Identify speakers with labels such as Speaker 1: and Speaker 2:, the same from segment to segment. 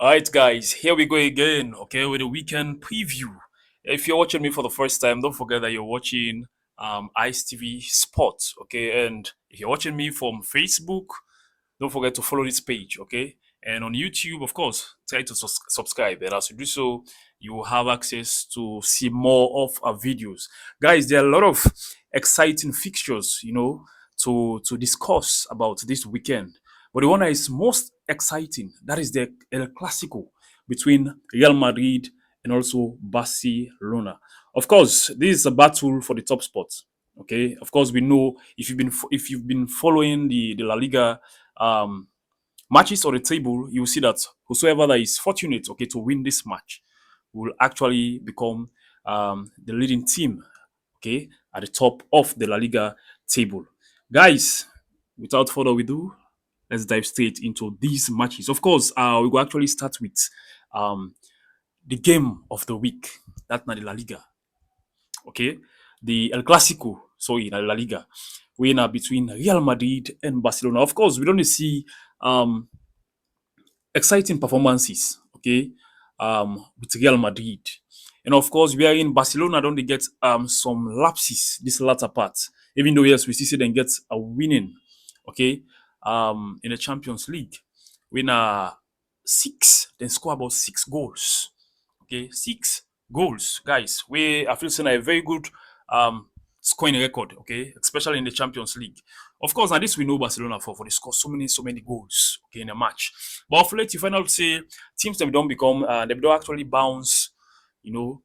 Speaker 1: All right, guys, here we go again, okay, with a weekend preview. If you're watching me for the first time, don't forget that you're watching Ice TV Sports, okay? And if you're watching me from Facebook, don't forget to follow this page, okay? And on YouTube, of course, try to subscribe. And as you do so, you will have access to see more of our videos. Guys, there are a lot of exciting fixtures, to discuss about this weekend. But the one that is most exciting, that is the El Clasico between Real Madrid and also Barcelona. Of course, this is a battle for the top spot. Okay, of course, we know if you've been following the La Liga um, matches on the table, you will see that whosoever that is fortunate, okay, to win this match will actually become the leading team, okay, at the top of the La Liga table. Guys, without further ado, let's dive straight into these matches. Of course, we will actually start with um, the game of the week. That's not the La Liga, okay? The El Clasico, sorry, La Liga, winner between Real Madrid and Barcelona. Of course, we don't see um, exciting performances, okay, with Real Madrid. And of course, we are in Barcelona, don't they get some lapses this latter part, even though, yes, we see them get a winning, okay, in the Champions League. Win six, then score about 6 goals. Okay, 6 goals, guys. We are facing a very good um scoring record, okay, especially in the Champions League. Of course, now this we know Barcelona for they score so many goals, okay, in a match. But of late, you find out say teams them don't become they don't actually bounce, with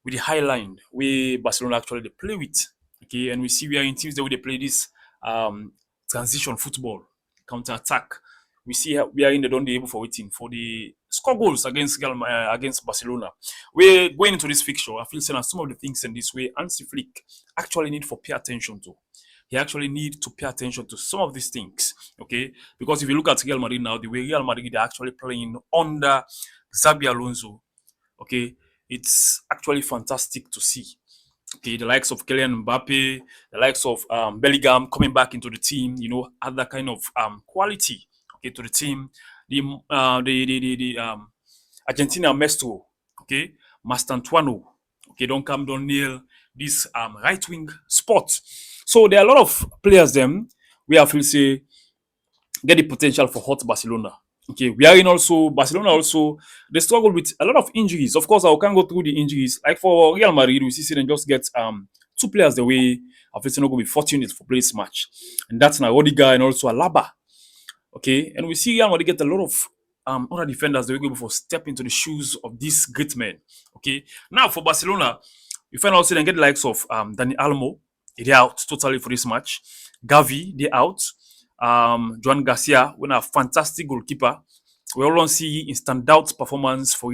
Speaker 1: the high line where Barcelona actually they play with, okay, and we see we are in teams that they play this transition football, counter attack. We see how we are in the don't able for waiting for the score goals against against Barcelona. We're going into this fixture. I feel saying some of the things in this way, Hansi Flick actually need for pay attention to. He actually need to pay attention to some of these things, okay? Because if you look at Real Madrid now, the way Real Madrid are actually playing under Xabi Alonso, okay, it's actually fantastic to see. Okay, the likes of Kylian Mbappe, the likes of Bellingham coming back into the team, add that kind of quality, okay, to the team. The Argentina Maestro, okay, Mastantuano, okay, don't nail this right wing spot. So there are a lot of players them we have to say get the potential for hot Barcelona. Okay, we are in also Barcelona also they struggle with a lot of injuries. Of course, I can't go through the injuries. Like for Real Madrid, we see them just get two players the way of it's not going to be fortunate for play this match, and that's now Odiga and also Alaba. Okay, and we see Real Madrid get a lot of other defenders that will go for step into the shoes of these great men. Okay, now for Barcelona, you find out they get the likes of Dani Almo, they out totally for this match. Gavi, they out. Joan Garcia, when a fantastic goalkeeper. We all see in standout performance for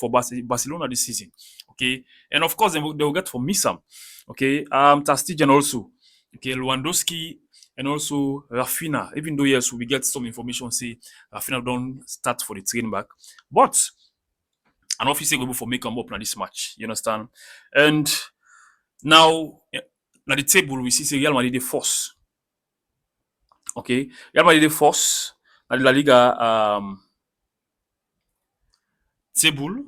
Speaker 1: Barcelona this season. Okay, and of course they will get for Misam. Okay, Tastijan also. Okay, Lewandowski and also Rafina. Even though yes, we get some information say Rafina don't start for the training back, but an officer will go for make them up now this match. You understand? And now, now the table we see say Real Madrid they force. Okay, Real Madrid they force. Now the La Liga table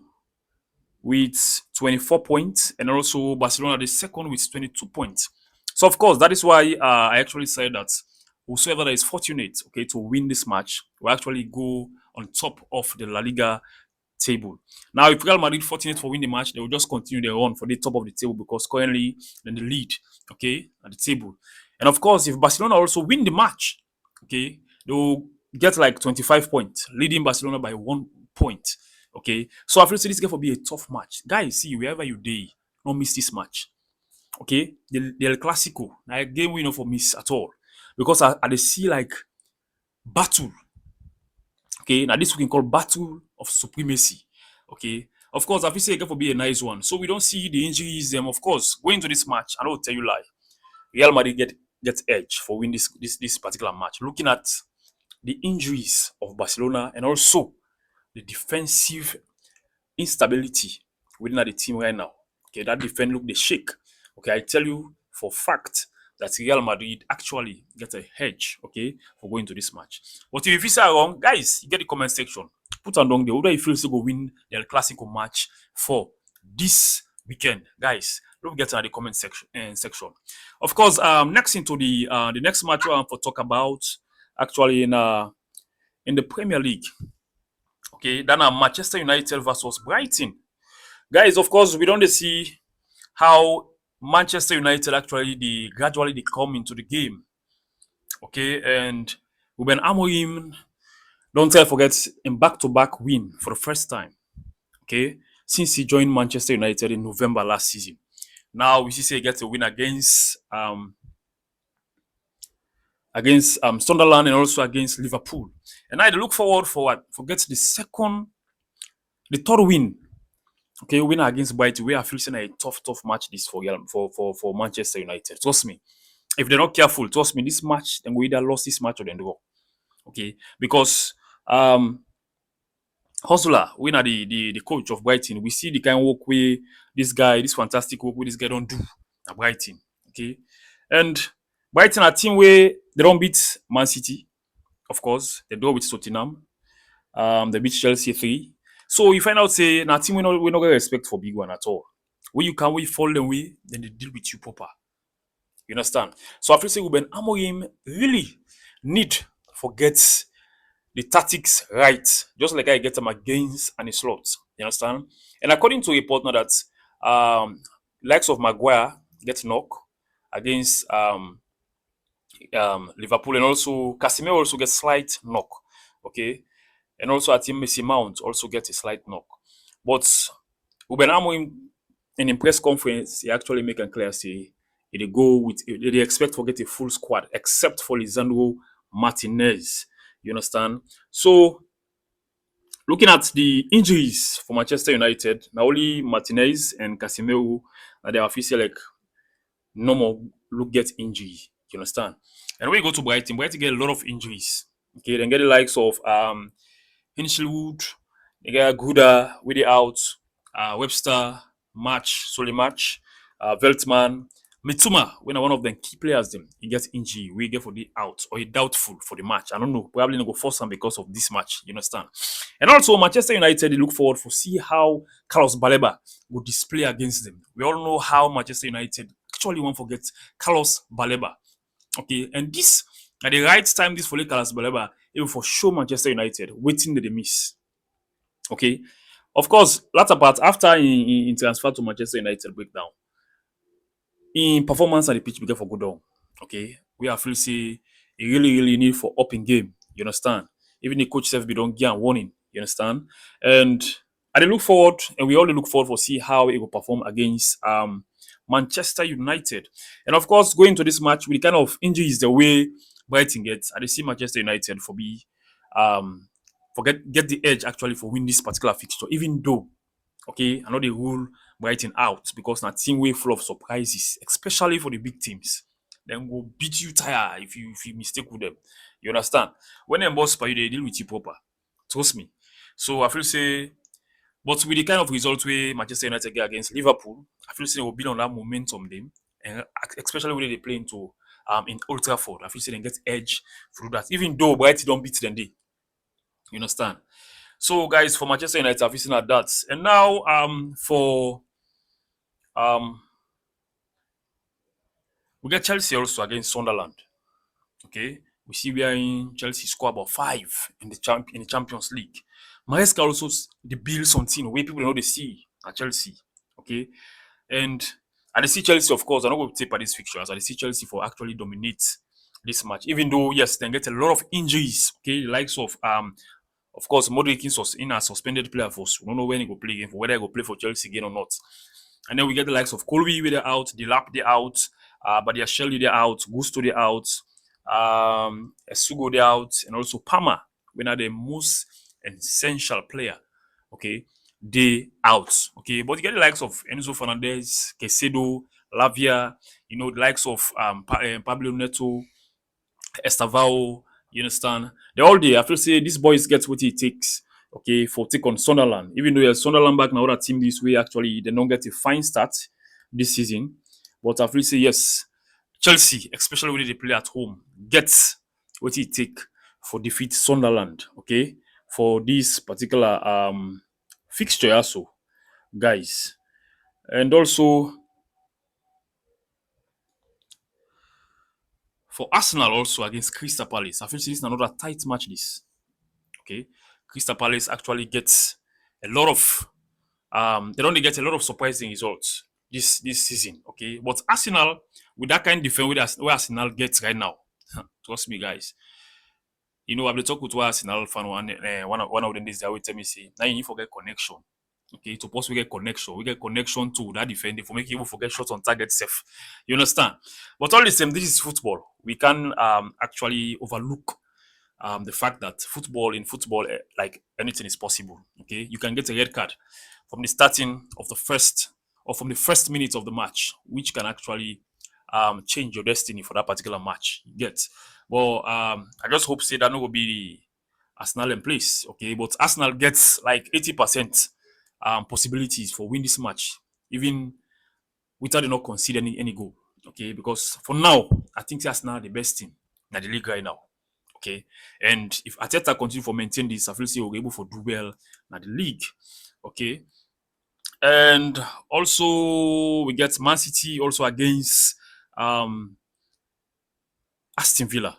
Speaker 1: with 24 points, and also Barcelona the second with 22 points. So of course that is why I actually said that whosoever that is fortunate, okay, to win this match will actually go on top of the La Liga table. Now, if Real Madrid fortunate for win the match, they will just continue their run for the top of the table because currently in the lead, okay, at the table. And of course, if Barcelona also win the match, okay, they will get like 25 points, leading Barcelona by 1 point. Okay, so I feel so this game will be a tough match. Guys, see wherever you day, don't miss this match. Okay, the El Clasico, now a game we know for miss at all because I they see like battle. Okay, now this we can call battle of supremacy. Okay, of course, I feel say it will be a nice one. So we don't see the injuries. Of course, going to this match, I don't tell you lie. Real Madrid get edge for win this particular match. Looking at the injuries of Barcelona and also the defensive instability within the team right now. Okay, that defense look the shake. Okay, I tell you for fact that Real Madrid actually get a hedge, okay, for going to this match. But if you feel wrong, guys, you get the comment section. Put on down there whether you feel to go win the El Clasico match for this weekend, guys. Don't get in the comment section. Of course, next into the next match I want to talk about actually in the Premier League. Okay, then Manchester United versus Brighton. Guys, of course, we don't see how Manchester United actually they gradually they come into the game. Okay, and Ruben Amorim, don't forget in back-to-back win for the first time. Okay, since he joined Manchester United in November last season. Now we see say he gets a win against Sunderland and also against Liverpool. And I look forward for what? Forget the third win. Okay, winner against Brighton. We are facing a tough match this for Manchester United. Trust me. If they're not careful, trust me, this match, then we either lost this match or then draw. Okay, because Hustler, when are the coach of Brighton, we see the kind of work with this fantastic work with this guy don't do at Brighton. Okay, and Brighton are a team where they don't beat Man City, of course, they draw with Tottenham. They beat Chelsea 3. So you find out say now team we not get respect for big one at all. When you can we fall them way, then they deal with you proper. You understand? So I feel say Ruben Amorim really need forget the tactics right, just like I get them against any slots. You understand? And according to a report now that likes of Maguire get knocked against Liverpool, and also Casemiro also gets slight knock. Okay, and also I think Messi Mount also gets a slight knock. But Ruben Amorim in the press conference, he actually make it clear say they go with they expect to get a full squad except for Lisandro Martinez. You understand? So looking at the injuries for Manchester United, not only Martinez and Casemiro, they are officially like no more look get injury. You understand? And when you go to Brighton, Brighton get a lot of injuries. Okay, then get the likes of Hinchelwood, they get Guda with the out, Webster, Solly Match, Veltman, Mitsuma, when one of them key players them, he gets injury, we get for the out or he doubtful for the match. I don't know, probably not go force him because of this match. You understand? And also Manchester United, they look forward to see how Carlos Baleba will display against them. We all know how Manchester United actually won't forget Carlos Baleba. Okay, and this at the right time, this for Carlos Baleba, it will for sure Manchester United waiting that they miss. Okay, of course, latter part after in transfer to Manchester United breakdown, in performance at the pitch because for go down. Okay, we have to say he really need for up in game. You understand? Even the coach self be don't get warning. You understand? And I look forward, and we all look forward for see how he will perform against Manchester United. And of course, going to this match with the kind of injuries the way Brighton gets, I see Manchester United for be get the edge actually for win this particular fixture, even though okay, I know they rule Brighton out because na team way full of surprises, especially for the big teams. Then go beat you tire if you mistake with them. You understand? When them boss by you, they deal with you proper. Trust me. So I feel say, but with the kind of result where Manchester United get against Liverpool, I feel say they will build on that momentum them, and especially when they play into in Old Trafford, I feel say they get edge through that. Even though Brighton don't beat them, they you understand. So guys, for Manchester United, I've seen at that. And now for um we get Chelsea also against Sunderland. Okay. We see we are in Chelsea score about 5 in the Champions League. Maresca also the build something where people know they see at Chelsea. Okay. And I see Chelsea, of course, I'm not going to take by these fixtures. I see Chelsea for actually dominate this match. Even though, yes, they get a lot of injuries. Okay, the likes of course, Modric is in a suspended player for us. We don't know when he go play again, for whether he go play for Chelsea again or not. And then we get the likes of Colby with the out, Delap they out, Badia Shelley they out, Gusto they out, Esugo they out, and also Palmer, when are the most essential player. Okay, they out. Okay, but you get the likes of Enzo Fernandez, Quesedo, Lavia, you know, the likes of Pablo Neto, Estavao, you understand? They're all there. I feel say these boys get what it takes, okay, for take on Sunderland. Even though Sunderland back now, that team this way actually they don't get a fine start this season. But I feel say yes, Chelsea, especially when they play at home, gets what it take for defeat Sunderland. Okay, for this particular fixture also, guys, and also for Arsenal also against Crystal Palace. I feel this is another tight match. This okay, Crystal Palace actually gets a lot of they don't get a lot of surprising results this season. Okay, but Arsenal with that kind of defense where Arsenal gets right now, trust me, guys. You know, I've been talking to Arsenal fan one of them days. They always tell me say, now you need to forget connection. Okay, to post we get connection to that defender for making you forget shots on target safe. You understand? But all the same, this is football. We can actually overlook the fact that in football, like anything is possible. Okay, you can get a red card from the starting of the first or from the first minute of the match, which can actually change your destiny for that particular match. You get. Well, I just hope say that no will be Arsenal in place. Okay, but Arsenal gets like 80% possibilities for win this match, even without they not concede any goal. Okay, because for now, I think Arsenal are the best team in the league right now. Okay, and if Ateta continue for maintain this, I feel say we'll be able to do well in the league. Okay, and also we get Man City also against um Aston Villa.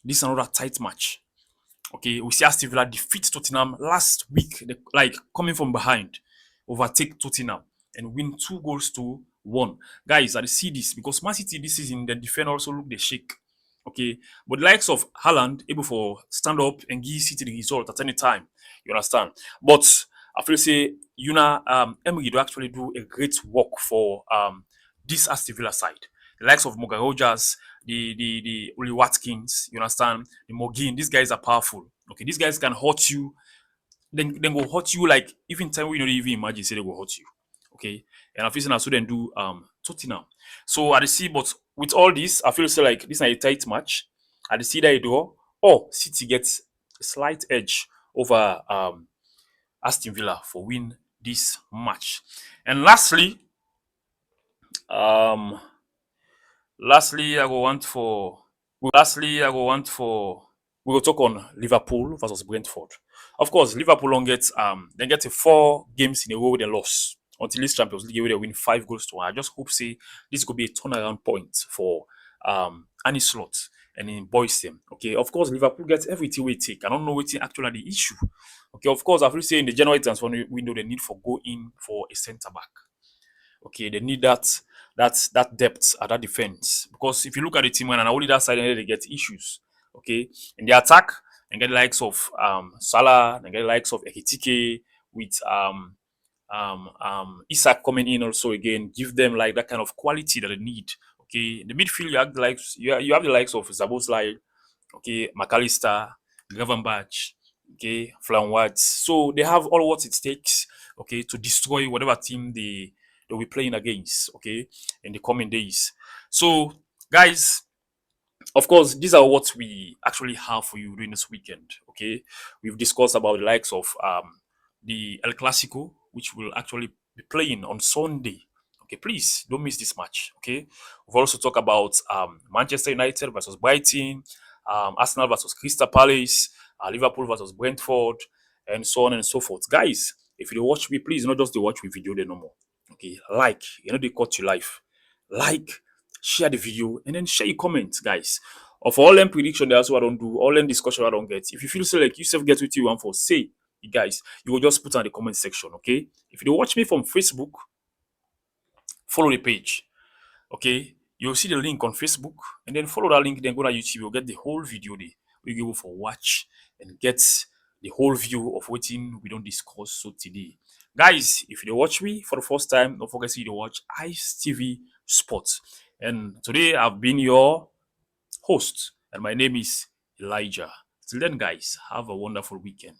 Speaker 1: This is another tight match. Okay, we see Aston Villa defeat Tottenham last week, like coming from behind, overtake Tottenham and win 2-1. Guys, I see this because Man City this season, the defense also look the shake. Okay, but the likes of Haaland able for stand up and give City the result at any time. You understand? But I feel say Emery do actually do a great work for this Aston Villa side. The likes of Morgan Rogers, the Oli Watkins, you understand? The Morgan, these guys are powerful. Okay, these guys can hurt you. Then go hurt you like even time we don't even imagine say they will hurt you. Okay, and I feel say so then do Tottenham. So I see, but with all this, I feel say like this is a tight match. I see that draw. Oh, City gets a slight edge over Aston Villa for win this match. And um, lastly, we will talk on Liverpool versus Brentford. Of course, Liverpool don't get they get a 4 games in a row with a loss until this Champions League where they win 5 goals to 1. I just hope say this could be a turnaround point for Annie Slot and in boys them. Okay, of course, Liverpool gets everything we take. I don't know what's actually the issue. Okay, of course, I've really say in the January transfer window they need for go in for a centre back. Okay, they need that depth at that defense because if you look at the team when and only that side they get issues. Okay, in the attack and get the likes of Salah and get the likes of Ekitike with Isak coming in also again give them like that kind of quality that they need. Okay, in the midfield you have the likes of Zaboslai, okay, McAllister, Gravenberch, okay, Flan So they have all what it takes, okay, to destroy whatever team they'll be playing against, okay, in the coming days. So, guys, of course, these are what we actually have for you during this weekend. Okay, we've discussed about the likes of the El Clasico, which will actually be playing on Sunday. Okay, please don't miss this match. Okay, we've also talked about Manchester United versus Brighton, Arsenal versus Crystal Palace, Liverpool versus Brentford, and so on and so forth. Guys, if you watch me, please not just the watch me video there no more. Okay, like they cut your life, like share the video, and then share your comments, guys. Of all them prediction, that's what I don't do. All them discussion I don't get. If you feel so like you self get what you want for, say, you guys, you will just put on the comment section, okay? If you don't watch me from Facebook, follow the page, okay? You'll see the link on Facebook, and then follow that link. Then go to YouTube. You'll get the whole video there. We go for watch and get the whole view of what we don't discuss so today. Guys, if you don't watch me for the first time, don't forget to watch Ice TV Sports. And today I've been your host, and my name is Elijah. Till then, guys, have a wonderful weekend.